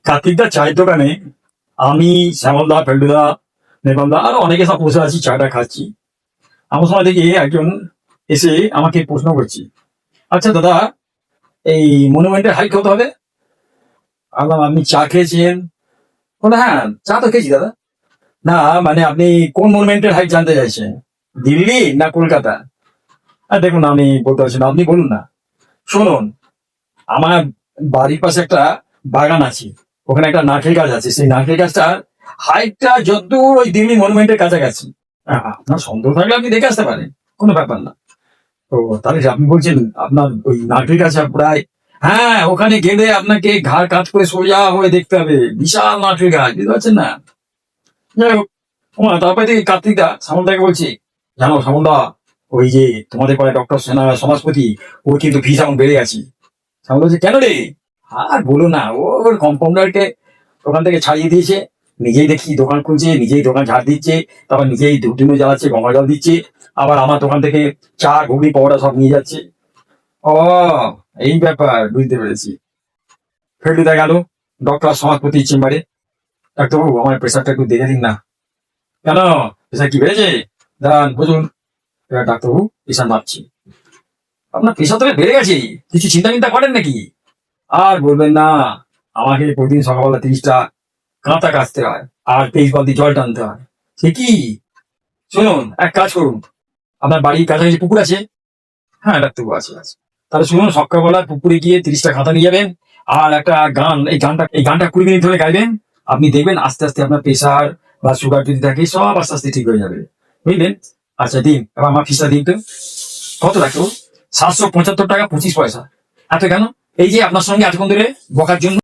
কার্তিকদা চায়ের দোকানে আমি, শ্যামলদা, ফেলুদা, নেপালদা আরো অনেকে সব বসে আছি, চাটা খাচ্ছি। আমার সময় দেখি একজন এসে আমাকে প্রশ্ন করছি, আচ্ছা দাদা, এই মনুমেন্টের হাইট কত হবে? আল্লাহ, আপনি চা খেয়েছেন? বলে হ্যাঁ, চা তো খেয়েছি দাদা। না, মানে আপনি কোন মনুমেন্টের হাইট জানতে চাইছেন, দিল্লি না কলকাতা? আর দেখুন, আমি বলতে পারছি না, আপনি বলুন না। শুনুন, আমার বাড়ির পাশে একটা বাগান আছে, ওখানে একটা নারকেল গাছ আছে, সেই নারকেল গাছটার হাইটটা যতদূর ওই দিল্লি মনুমেন্টের কাছাকাছি। আপনার সন্দেহ থাকলে আপনি দেখে আসতে পারেন, কোনো ব্যাপার না। তো তাহলে যে আপনি বলছেন আপনার ওই নারকেল গাছ প্রায়, হ্যাঁ, ওখানে গেলে আপনাকে ঘাড় কাত করে সোজা হয়ে দেখতে হবে, বিশাল নারকেল গাছ, বুঝতে পারছেন না? যাই হোক, তারপরে থেকে কার্তিকদা সামলদাকে বলছি, জানো সামলদা, ওই যে তোমাদের পাড়ায় ডক্টর সেনা সমাজপতি, ওর কিন্তু ফিস এখন বেড়ে গেছে। সামল বলছে, কেন রে? আর বলো না, ওর কম্পাউন্ডারকে দোকান থেকে ছাড়িয়ে দিয়েছে, নিজেই দেখি দোকান খুলছে, নিজেই দোকান ঝাড় দিচ্ছে, তারপর নিজেই ধূপ জ্বালাচ্ছে, গঙ্গা জল দিচ্ছে, আবার আমার দোকান থেকে চা, ঘুগনি, পকোড়া সব নিয়ে যাচ্ছে। ও, এই ব্যাপার, বুঝতে পেরেছি। ফেরলুদা গেল ডক্টর সমাজপতির চেম্বারে। ডাক্তারবাবু, আমার প্রেশারটা একটু দেখে দিন না। কেন, প্রেশার কি বেড়েছে? দাঁড়ান, বুঝুন। এবার ডাক্তারবাবু প্রেশার মাপছি। আপনার প্রেশার তবে বেড়ে গেছে, কিছু চিন্তা করেন নাকি? আর বলবেন না, আমাকে প্রতিদিন সকালবেলা 30টা কাঁথা কাচতে হয়, আর 23 বালতি জল টানতে হয়। সে কি? শুনুন, এক কাজ করুন, আপনার বাড়ির কাছাকাছি পুকুর আছে? হ্যাঁ ডাক্তারবাবু, আছে। তাহলে শুনুন, সকালবেলা পুকুরে গিয়ে 30টা কাঁথা নিয়ে যাবেন, আর একটা গান, এই গানটা 20 মিনিট ধরে গাইবেন। আপনি দেখবেন আস্তে আস্তে আপনার প্রেশার বা সুগার যদি থাকে, সব আস্তে আস্তে ঠিক হয়ে যাবে, বুঝলেন? আচ্ছা দিন, এবার আমার ফিসটা দিন তো। কত ডাক্তারবাবু? 775 টাকা 25 পয়সা। এত কেন? এই যে আপনার সঙ্গে এতক্ষণ ধরে বকার জন্য।